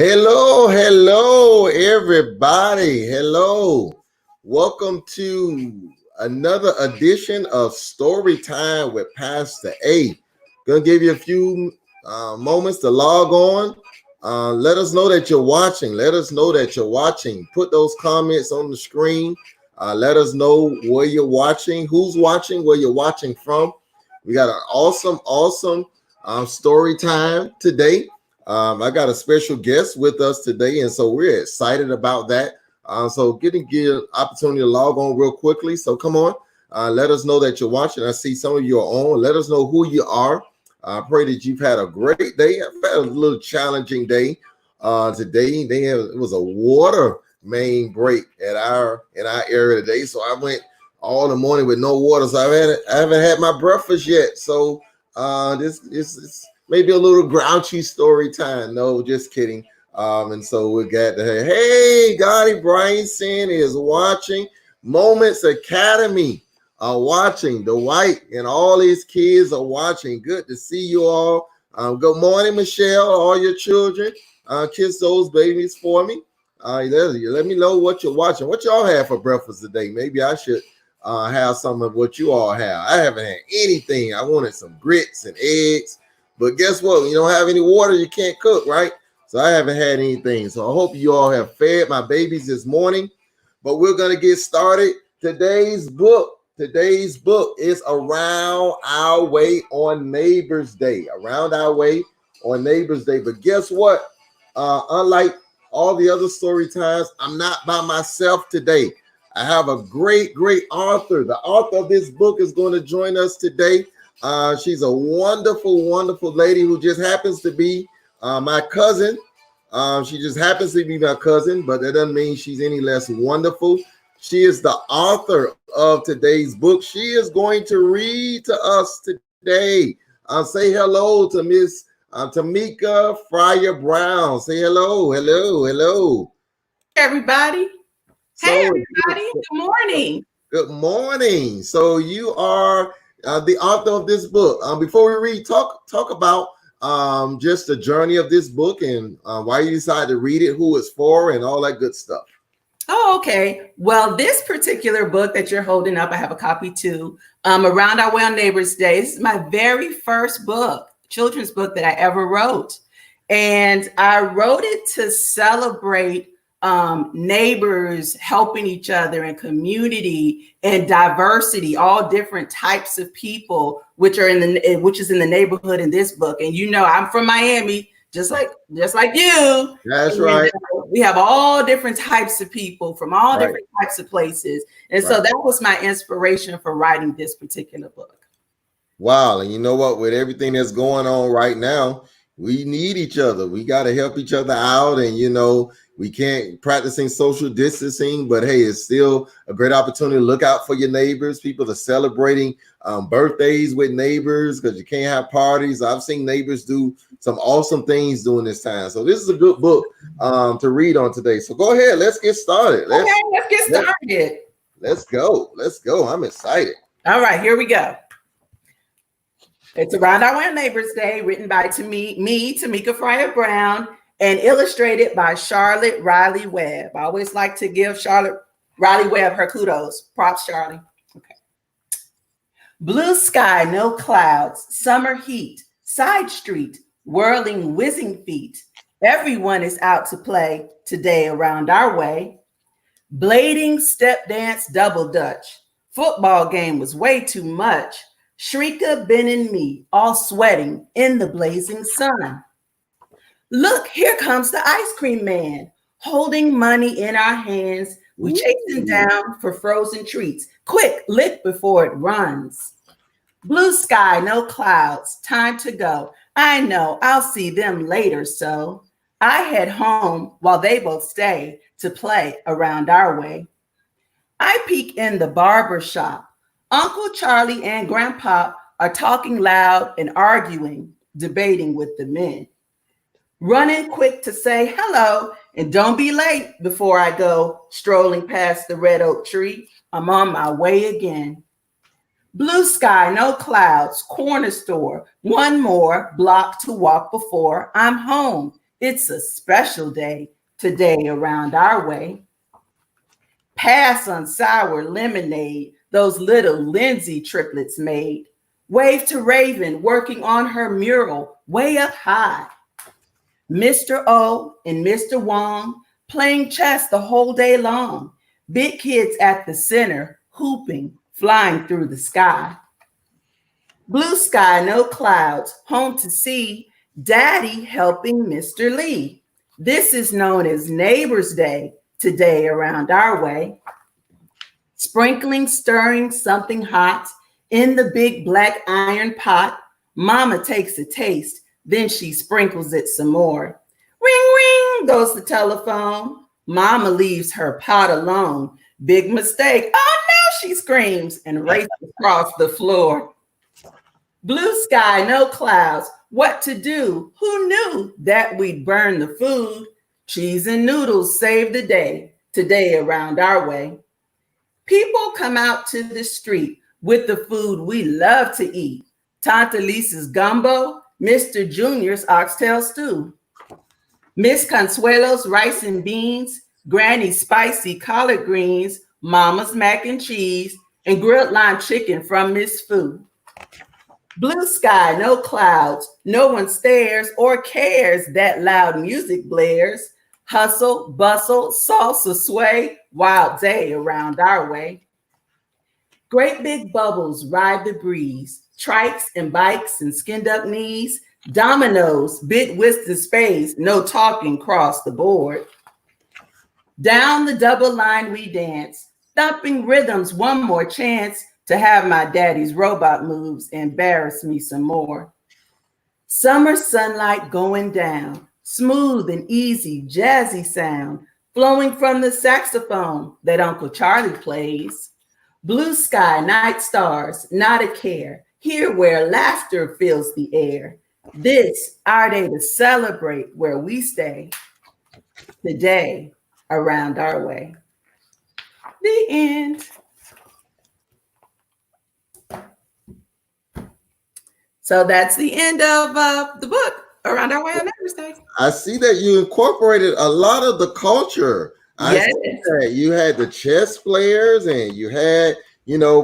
Hello, everybody. Hello. Welcome to another edition of Storytime with Pastor A. Gonna give you a few moments to log on. Let us know that you're watching. Let us know that you're watching. Put those comments on the screen. Let us know where you're watching, who's watching, where you're watching from. We got an awesome story time today. I got a special guest with us today, and so we're excited about that. So get opportunity to log on real quickly. So come on, let us know that you're watching. I see some of you are on. Let us know who you are. I pray that you've had a great day. I've had a little challenging day today. It was a water main break in our area today, so I went all the morning with no water. So I haven't had my breakfast yet. So this maybe a little grouchy story time. No, just kidding. And so we got to hey, Gotti Bryson is watching. Moments Academy are watching. The White and all his kids are watching. Good to see you all. Good morning, Michelle, all your children. Kiss those babies for me. Let me know what you're watching. What y'all have for breakfast today? Maybe I should have some of what you all have. I haven't had anything. I wanted some grits and eggs. But guess what? When you don't have any water, you can't cook, right? So I haven't had anything. So I hope you all have fed my babies this morning. But we're going to get started. Today's book is Around Our Way on Neighbor's Day. Around Our Way on Neighbor's Day. But guess what? Unlike all the other story times, I'm not by myself today. I have a great author. The author of this book is going to join us today. She's a wonderful lady who just happens to be my cousin. She just happens to be my cousin, but that doesn't mean she's any less wonderful. She is the author of today's book. She is going to read to us today. Say hello to Miss Tameka Fryer Brown. Say hello. Everybody. Hey, everybody. Good morning. Good morning. So you are the author of this book. Before we read, talk about just the journey of this book and why you decided to read it, who it's for, and all that good stuff. Oh, okay. Well, this particular book that you're holding up, I have a copy too. Around Our Way on Neighbor's Day. This is my very first book, children's book that I ever wrote. And I wrote it to celebrate neighbors helping each other and community and diversity, all different types of people, which is in the neighborhood in this book. And you know, I'm from Miami, just like you. That's right. We have all different types of people from all different types of places. And so that was my inspiration for writing this particular book. Wow. And you know what? With everything that's going on right now, we need each other. We got to help each other out. And, you know, we can't practicing social distancing, but hey, it's still a great opportunity to look out for your neighbors. People are celebrating birthdays with neighbors because you can't have parties. I've seen neighbors do some awesome things during this time. So this is a good book to read on today. So go ahead. Let's get started. Let's get started. Let's go. I'm excited. All right, here we go. It's Around Our Way on Neighbor's Day, written by Tameka Fryer Brown, and illustrated by Charlotte Riley Webb. I always like to give Charlotte Riley Webb her kudos. Props, Charlie. Okay. Blue sky, no clouds, summer heat, side street, whirling, whizzing feet. Everyone is out to play today around our way. Blading, step dance, double dutch. Football game was way too much. Shrika, Ben, and me, all sweating in the blazing sun. Look, here comes the ice cream man, holding money in our hands. We chasing down for frozen treats. Quick, lick before it runs. Blue sky, no clouds, time to go. I know, I'll see them later, so I head home while they both stay to play around our way. I peek in the barber shop. Uncle Charlie and Grandpa are talking loud and arguing, debating with the men. Running quick to say hello and don't be late before I go strolling past the red oak tree. I'm on my way again. Blue sky, no clouds, corner store, one more block to walk before I'm home. It's a special day today around our way. Pass on sour lemonade, those little Lindsay triplets made. Wave to Raven working on her mural way up high. Mr. O and Mr. Wong playing chess the whole day long. Big kids at the center hooping, flying through the sky. Blue sky, no clouds, home to see Daddy helping Mr. Lee. This is known as Neighbor's Day today around our way. Sprinkling, stirring something hot in the big black iron pot. Mama takes a taste, then she sprinkles it some more. Ring, ring goes the telephone. Mama leaves her pot alone. Big mistake. Oh no, she screams and races across the floor. Blue sky, no clouds. What to do? Who knew that we'd burn the food? Cheese and noodles save the day today around our way. People come out to the street with the food we love to eat. Tante Lisa's gumbo, Mr. Junior's oxtail stew, Miss Consuelo's rice and beans, Granny's spicy collard greens, Mama's mac and cheese, and grilled lime chicken from Miss Fu. Blue sky, no clouds, no one stares or cares that loud music blares. Hustle, bustle, salsa sway, wild day around our way. Great big bubbles ride the breeze, trikes and bikes and skinned up knees, dominoes, bit whist and spades, no talking cross the board. Down the double line we dance, thumping rhythms, one more chance to have my daddy's robot moves embarrass me some more. Summer sunlight going down, smooth and easy, jazzy sound flowing from the saxophone that Uncle Charlie plays. Blue sky, night stars, not a care, here where laughter fills the air. This our day to celebrate where we stay today around our way. The end. So that's the end of the book, Around Our Way on Neighbor's Day. I see that you incorporated a lot of the culture. Yes. I see that you had the chess players and you had,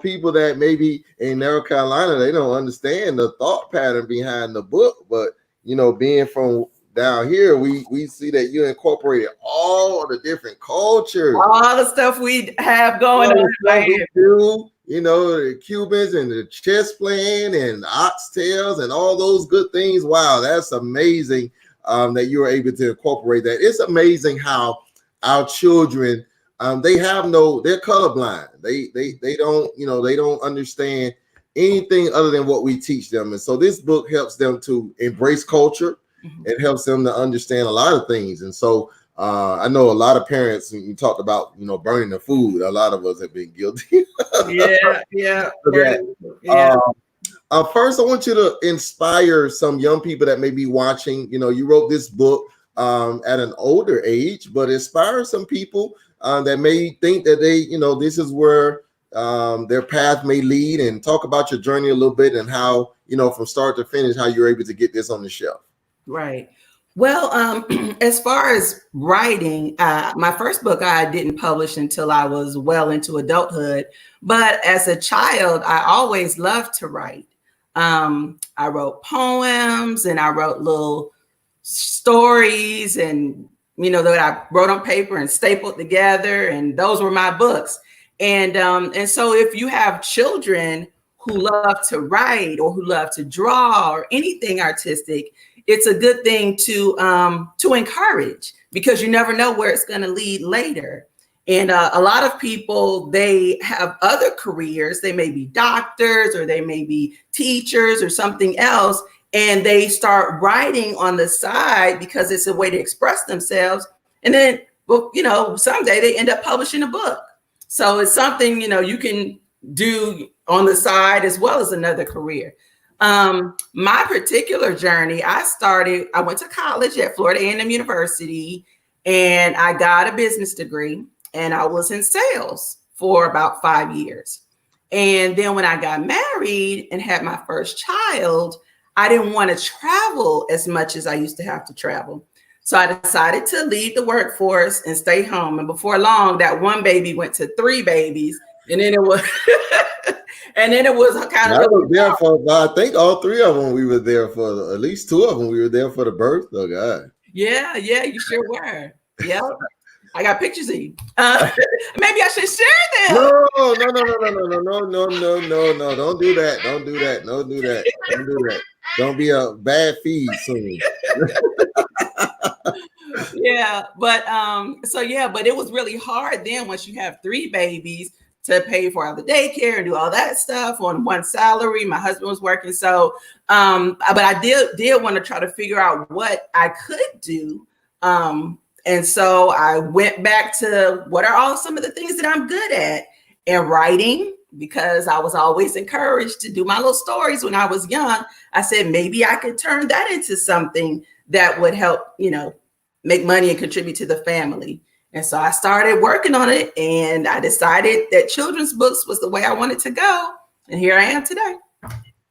people that maybe in North Carolina, they don't understand the thought pattern behind the book. But, being from down here, we see that you incorporated all the different cultures. All the stuff we have going on. The Cubans and the chess playing and oxtails and all those good things. Wow, that's amazing that you were able to incorporate that. It's amazing how our children, they're colorblind. They don't understand anything other than what we teach them. And so this book helps them to embrace culture. Mm-hmm. It helps them to understand a lot of things. And so I know a lot of parents, you talked about, burning the food. A lot of us have been guilty. Yeah. First, I want you to inspire some young people that may be watching. You wrote this book at an older age, but inspire some people that may think that this is where their path may lead, and talk about your journey a little bit and how, from start to finish, how you're able to get this on the shelf. Right. Well, as far as writing, my first book I didn't publish until I was well into adulthood. But as a child, I always loved to write. I wrote poems and I wrote little stories and, that I wrote on paper and stapled together. And those were my books. And so if you have children who love to write or who love to draw or anything artistic, it's a good thing to encourage, because you never know where it's going to lead later. And a lot of people, they have other careers. They may be doctors or they may be teachers or something else. And they start writing on the side because it's a way to express themselves. And then, someday they end up publishing a book. So it's something, you can do on the side as well as another career. My particular journey, I went to college at Florida A&M University, and I got a business degree, and I was in sales for about 5 years. And then when I got married and had my first child, I didn't want to travel as much as I used to have to travel. So I decided to leave the workforce and stay home. And before long, that one baby went to 3 babies. And then it was, and then it was kind of I really was there for, I think all 3 of them we were there for, at least 2 of them we were there for the birth. Oh God. Yeah, you sure were. Yep. I got pictures of you. Maybe I should share them. No. Don't do that. Don't do that. Don't do that. Don't do that. Don't be a bad feed soon. Yeah, but but it was really hard then once you have 3 babies to pay for all the daycare and do all that stuff on one salary. My husband was working, so but I did want to try to figure out what I could do. And so I went back to what are all some of the things that I'm good at, and writing, because I was always encouraged to do my little stories when I was young. I said maybe I could turn that into something that would help, make money and contribute to the family. And so I started working on it, and I decided that children's books was the way I wanted to go. And here I am today.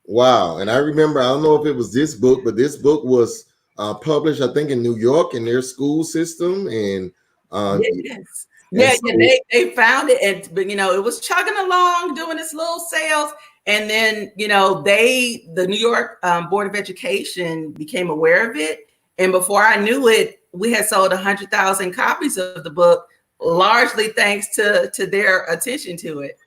Wow. And I remember, I don't know if it was this book, but this book was published, I think, in New York in their school system. And yes. They found it, and but it was chugging along, doing its little sales. And then, the New York Board of Education became aware of it. And before I knew it, we had sold 100,000 copies of the book, largely thanks to their attention to it.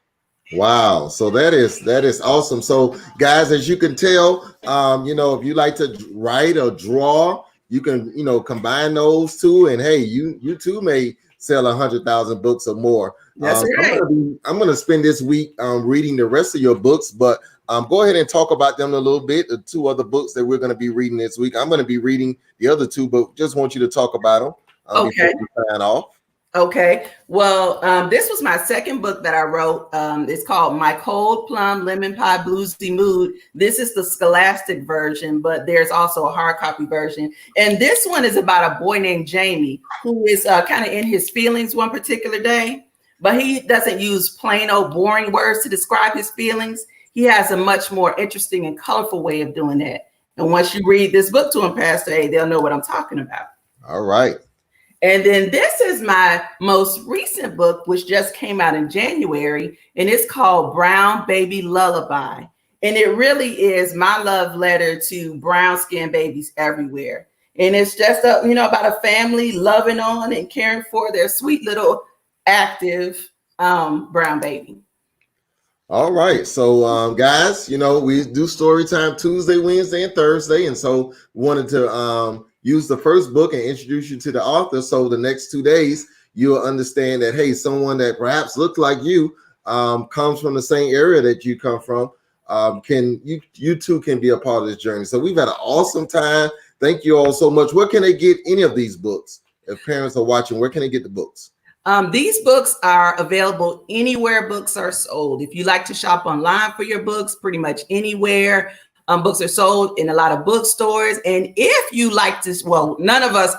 Wow. So that is awesome. So guys, as you can tell, if you like to write or draw, you can, combine those two, and hey, you too may sell 100,000 books or more. That's right. I'm going to spend this week reading the rest of your books, but go ahead and talk about them a little bit. The 2 other books that we're going to be reading this week. I'm going to be reading the other 2, but just want you to talk about them okay. before we sign off. Okay. Well, this was my second book that I wrote. It's called My Cold Plum Lemon Pie Bluesy Mood. This is the Scholastic version, but there's also a hard copy version. And this one is about a boy named Jamie who is kind of in his feelings one particular day, but he doesn't use plain old boring words to describe his feelings. He has a much more interesting and colorful way of doing that. And once you read this book to him, Pastor A, they'll know what I'm talking about. All right. And then this is my most recent book, which just came out in January, and it's called Brown Baby Lullaby. And it really is my love letter to brown skinned babies everywhere. And it's just about a family loving on and caring for their sweet little active brown baby. All right. So guys, we do story time Tuesday, Wednesday, and Thursday. And so we wanted to use the first book and introduce you to the author. So the next 2 days, you'll understand that, hey, someone that perhaps looks like you comes from the same area that you come from. You too can be a part of this journey. So we've had an awesome time. Thank you all so much. Where can they get any of these books? If parents are watching, where can they get the books? These books are available anywhere books are sold. If you like to shop online for your books, pretty much anywhere. Books are sold in a lot of bookstores. And if you like to, well,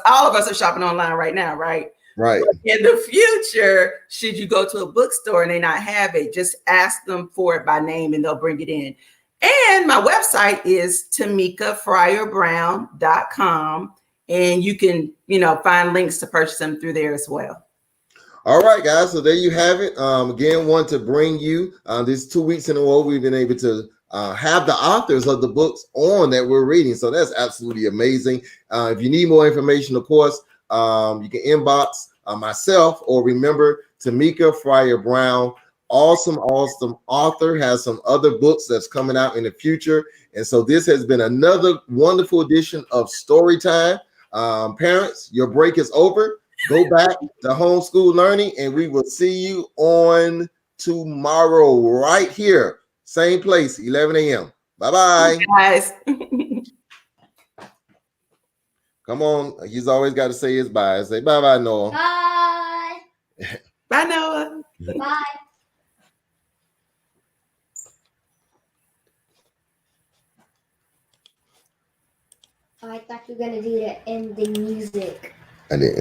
all of us are shopping online right now, right? Right. But in the future, should you go to a bookstore and they not have it, just ask them for it by name and they'll bring it in. And my website is TamekaFryerBrown.com. And you can, find links to purchase them through there as well. All right, guys. So there you have it. Again, want to bring you these 2 weeks in a row, we've been able to have the authors of the books on that we're reading. So that's absolutely amazing. If you need more information, of course, you can inbox myself, or remember Tameka Fryer Brown. Awesome author, has some other books that's coming out in the future. And so this has been another wonderful edition of Storytime. Parents, your break is over. Go back to homeschool learning, and we will see you on tomorrow right here. Same place, 11 a.m. Bye-bye. Guys. Come on. He's always got to say his bye. Say bye-bye, Noah. Bye. Bye, Noah. Bye. Oh, I thought you were going to do the ending music. I didn't.